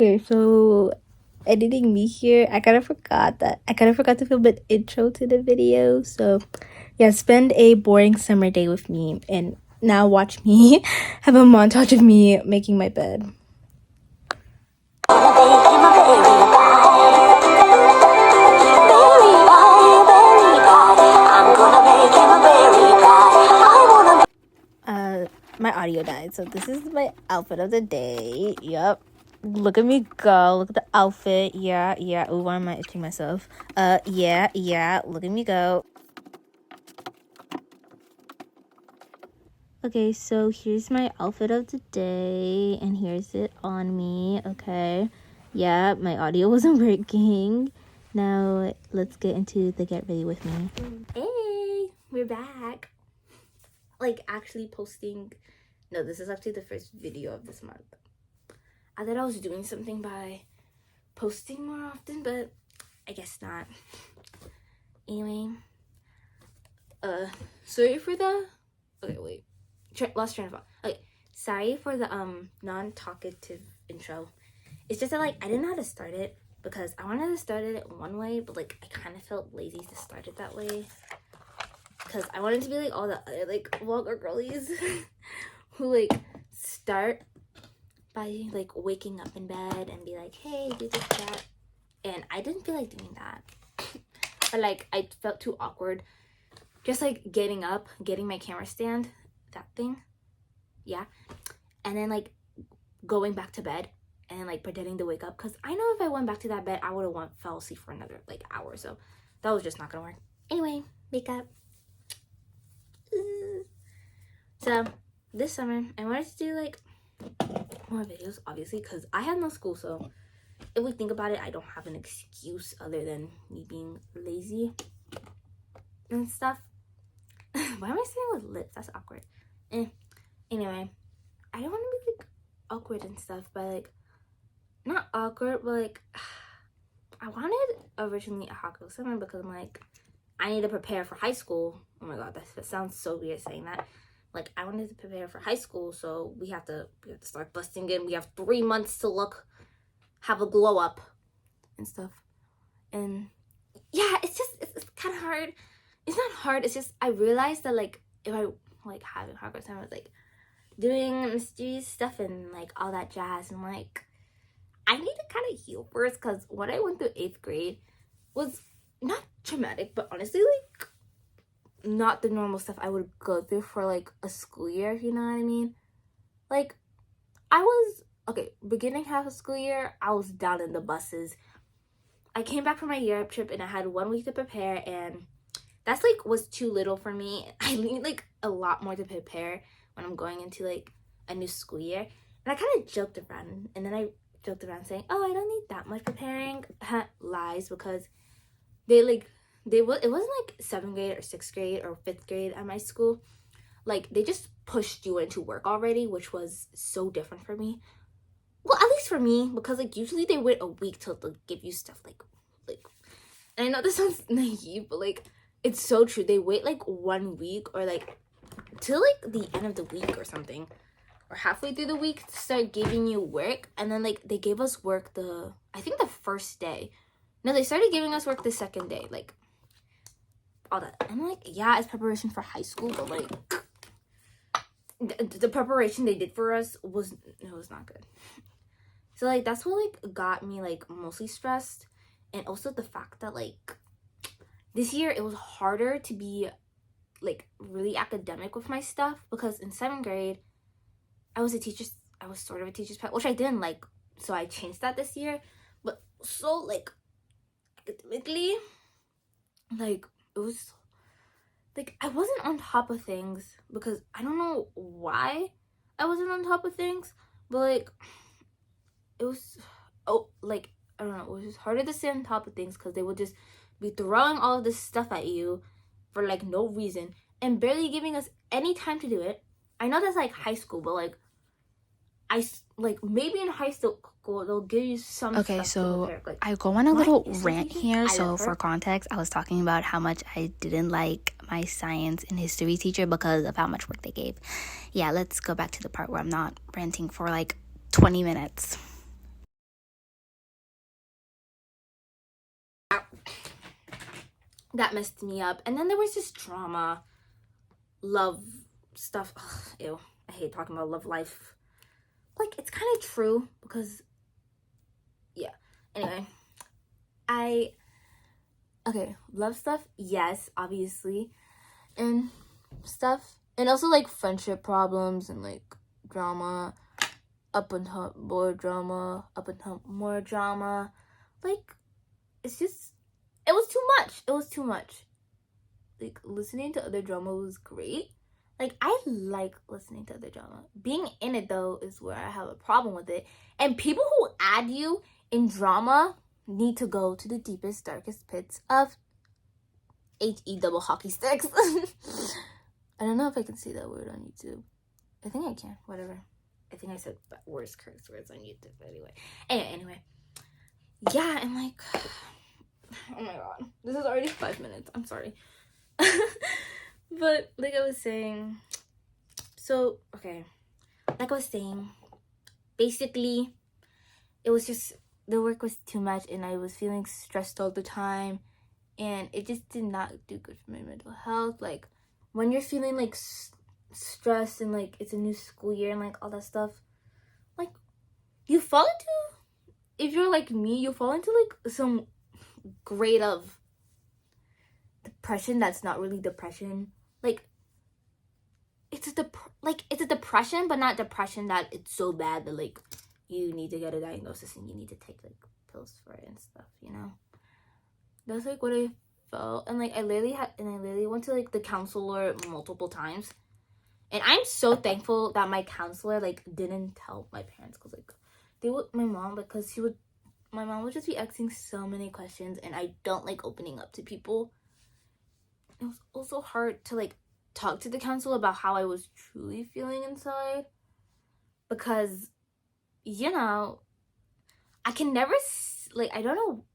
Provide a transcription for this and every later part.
Okay, so editing me here, I kind of forgot to film an intro to the video. So yeah, spend a boring summer day with me, and now watch me have a montage of me making my bed. My audio died, so this is my outfit of the day. Yup. Look at me go. Look at the outfit. Yeah. Ooh, why am I itching myself? Yeah. Look at me go. Okay, so here's my outfit of the day, and here's it on me. Okay. Yeah, my audio wasn't working. Now, let's get into the get ready with me. Hey, we're back. Like, actually posting. No, this is actually the first video of this month. I thought I was doing something by posting more often, but I guess not. Anyway, sorry for the. Okay, wait. Lost train of thought. Okay, sorry for the non-talkative intro. It's just that like I didn't know how to start it because I wanted to start it one way, but like I kind of felt lazy to start it that way because I wanted to be like all the other like vlogger girlies who like start by like waking up in bed and be like, hey, do this, that, and I didn't feel like doing that. But like I felt too awkward just like getting up, getting my camera stand, that thing, yeah, and then like going back to bed and like pretending to wake up, because I know if I went back to that bed I would have fell asleep for another like hour, so that was just not gonna work. Anyway, makeup. So this summer I wanted to do like more videos, obviously, because I have no school, so if we think about it, I don't have an excuse other than me being lazy and stuff. Why am I saying with lips? That's awkward. Anyway, I don't want to be like awkward and stuff, but like not awkward, but like I wanted originally a hot girl summer because I'm like I need to prepare for high school. Oh my god, that sounds so weird saying that. Like I wanted to prepare for high school, so we have to start busting in. We have 3 months to have a glow up and stuff. And yeah, it's kind of hard. It's not hard. It's just I realized that like if I like having hot girl summer, like doing mysterious stuff and like all that jazz, and like I need to kind of heal first, because what I went through 8th grade was not traumatic, but honestly like not the normal stuff I would go through for like a school year, if you know what I mean. Like I was okay, beginning half of school year I was down in the buses. I came back from my Europe trip and I had 1 week to prepare, and that's like was too little for me. I need like a lot more to prepare when I'm going into like a new school year. And I kind of joked around, and then I joked around saying, oh, I don't need that much preparing. Lies, because it wasn't like 7th grade or 6th grade or 5th grade at my school. Like they just pushed you into work already, which was so different for me. Well, at least for me, because like usually they wait a week to like, give you stuff like and I know this sounds naive, but like it's so true. They wait like 1 week or like till like the end of the week or something, or halfway through the week, to start giving you work. And then like they gave us work I think the first day. No, they started giving us work the second day, like all that. I'm like, yeah, it's preparation for high school, but like the preparation they did for us was not good. So like that's what like got me like mostly stressed. And also the fact that like this year it was harder to be like really academic with my stuff, because in 7th grade I was sort of a teacher's pet, which I didn't like, so I changed that this year. But so like academically, like it was like I wasn't on top of things, because I don't know why I wasn't on top of things, but like it was like I don't know, it was just harder to stay on top of things because they would just be throwing all of this stuff at you for like no reason and barely giving us any time to do it. I know that's like high school, but like maybe in high school they'll give you some Okay, stuff so to prepare. Like, I go on a little my rant teacher, here. I So love her. for context, I was talking about how much I didn't like my science and history teacher because of how much work they gave. Yeah, let's go back to the part where I'm not ranting for like 20 minutes. that messed me up. And then there was this drama, love stuff. Ugh, ew, I hate talking about love life. Like, it's kind of true because, yeah. Anyway, okay, love stuff, yes, obviously, and stuff. And also, like, friendship problems and, like, drama, up and up, more drama, up and up, more drama. Like, it's just, it was too much. It was too much. Like, listening to other drama was great. Like, I like listening to other drama. Being in it, though, is where I have a problem with it. And people who add you in drama need to go to the deepest, darkest pits of HE double hockey sticks. I don't know if I can say that word on YouTube. I think I can. Whatever. I think I said worst curse words on YouTube. But anyway. Yeah, and like, oh my god, this is already 5 minutes. I'm sorry. But like I was saying, so okay, like I was saying, basically, it was just the work was too much, and I was feeling stressed all the time, and it just did not do good for my mental health. Like, when you're feeling like stressed and like it's a new school year and like all that stuff, like you fall into, if you're like me, you fall into like some grade of depression that's not really depression. Like, it's a depression, but not depression that it's so bad that like you need to get a diagnosis and you need to take like pills for it and stuff, you know. That's like what I felt. And like I literally went to like the counselor multiple times, and I'm so thankful that my counselor like didn't tell my parents, because like my mom would just be asking so many questions, and I don't like opening up to people. It was also hard to like talk to the counselor about how I was truly feeling inside, because, you know, I can never like, I don't know,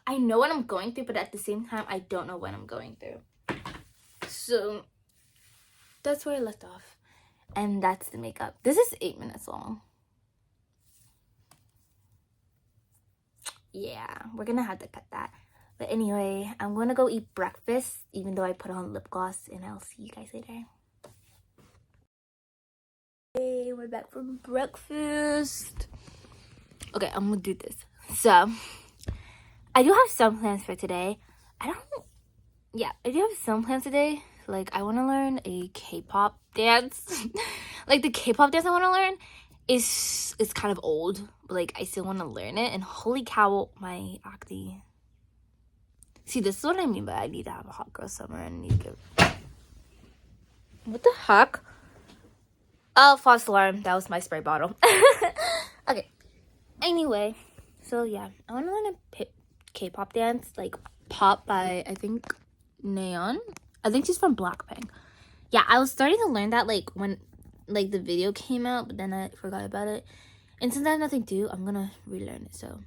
I know what I'm going through, but at the same time I don't know what I'm going through. So that's where I left off, and that's the makeup. This is 8 minutes long. Yeah, we're gonna have to cut that. But anyway, I'm gonna go eat breakfast, even though I put on lip gloss, and I'll see you guys later. Hey, we're back from breakfast. Okay, I'm gonna do this. So, I do have some plans for today. I do have some plans today. Like, I want to learn a K-pop dance. Like, the K-pop dance I want to learn is kind of old, but like, I still want to learn it. And holy cow, my acne. See, this is what I mean by I need to have a hot girl summer and need to get... What the heck? Oh, false alarm. That was my spray bottle. Okay. Anyway, so yeah, I want to learn a K-pop dance, like Pop by, I think, Neon. I think she's from Blackpink. Yeah, I was starting to learn that like when like the video came out, but then I forgot about it. And since I have nothing to do, I'm gonna relearn it. So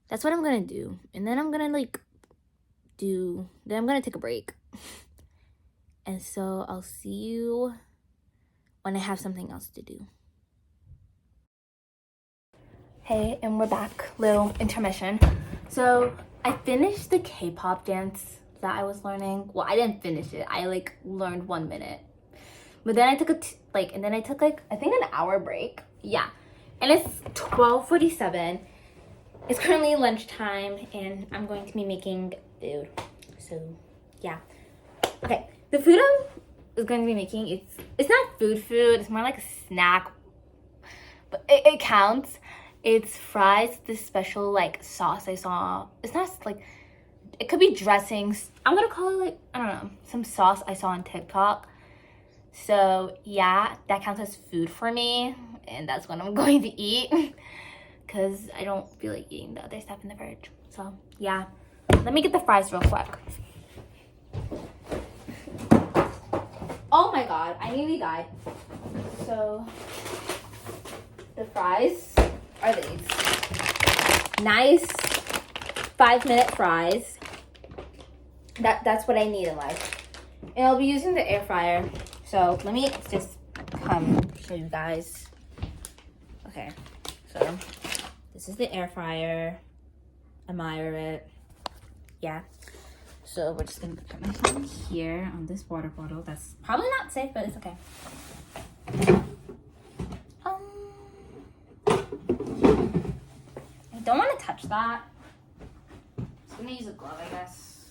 that's what I'm gonna do. And then I'm gonna then I'm gonna take a break. And so I'll see you when I have something else to do. Hey, and we're back. Little intermission. So I finished the K-pop dance that I was learning. Well, I didn't finish it. I like learned 1 minute. But then I took I think an hour break. Yeah. And it's 12:47. It's currently lunchtime, and I'm going to be making food. So, yeah. Okay, the food I'm going to be making, it's not food. It's more like a snack. But it counts. It's fries, this special like sauce I saw. It's not like, it could be dressings. I'm gonna call it like, I don't know, some sauce I saw on TikTok. So yeah, that counts as food for me, and that's what I'm going to eat, because I don't feel like eating the other stuff in the fridge. So yeah, let me get the fries real quick. Oh my god, I nearly died. So the fries are these nice 5-minute fries. That's what I need in life. And I'll be using the air fryer. So let me just come show you guys. Okay, so this is the air fryer. Admire it. Yeah. So we're just gonna put my phone here on this water bottle. That's probably not safe, but it's okay. I don't want to touch that. I'm just gonna use a glove, I guess.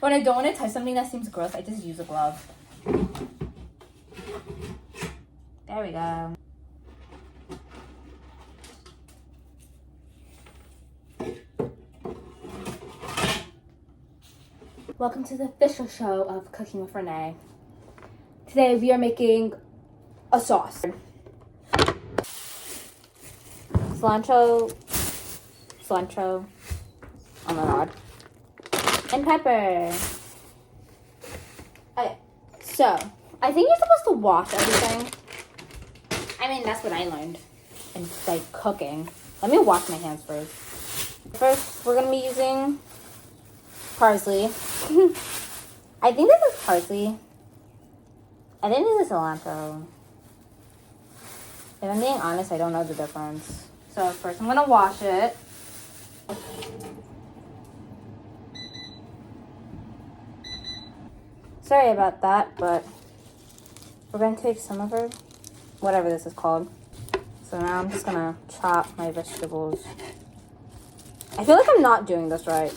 When I don't want to touch something that seems gross, I just use a glove. There we go. Welcome to the official show of Cooking with Renee. Today we are making a sauce. Cilantro, oh my god, and pepper. Okay, so I think you're supposed to wash everything. I mean, that's what I learned in like cooking. Let me wash my hands first. First, we're gonna be using parsley. I think this is parsley. I think this is cilantro. If I'm being honest, I don't know the difference. So first I'm gonna wash it. Sorry about that, but we're gonna take some of her, whatever this is called. So now I'm just gonna chop my vegetables. I feel like I'm not doing this right.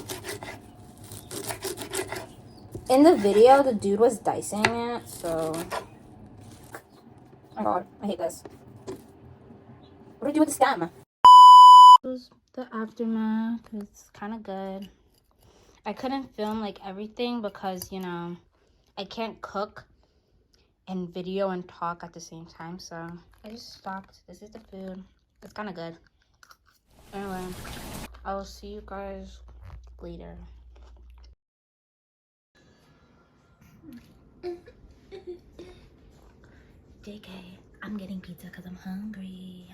In the video, the dude was dicing it, so... Oh my god, I hate this. What do I do with the stem? This was the aftermath. It's kind of good. I couldn't film like everything because, you know, I can't cook and video and talk at the same time, so I just stopped. This is the food. It's kind of good. Anyway, I will see you guys later. JK, I'm getting pizza because I'm hungry.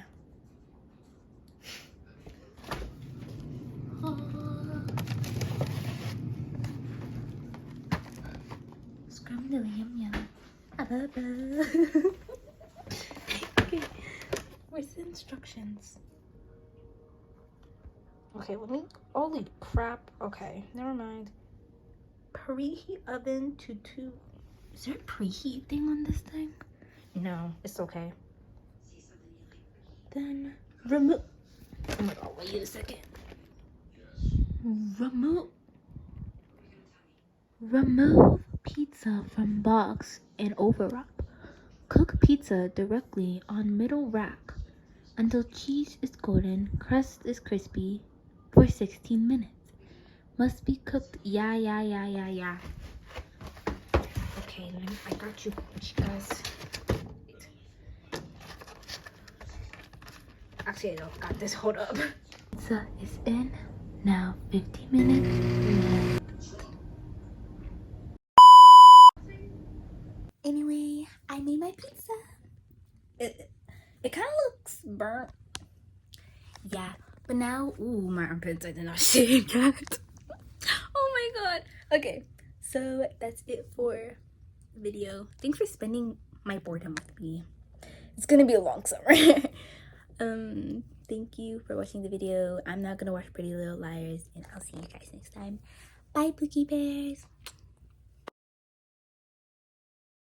Scrumdiddly yum yum. Okay, where's the instructions? Okay, let me. Holy crap. Okay, never mind. Preheat oven to 2. Is there a preheat thing on this thing? No, it's okay. Then remove. Oh my god, wait a second. Remove pizza from box and overwrap. Cook pizza directly on middle rack until cheese is golden, crust is crispy for 16 minutes. Must be cooked. Yeah. Okay, I got you guys. Actually, I don't got this. Hold up. Pizza is in. Now 15 minutes left. Anyway, I made my pizza. It kind of looks burnt. Yeah, but now, ooh, my armpits, I did not see that. Oh my god. Okay, so that's it for the video. Thanks for spending my boredom with me. It's gonna be a long summer. Thank you for watching the video. I'm not gonna watch Pretty Little Liars, and I'll see you guys next time. Bye, Pookie Bears.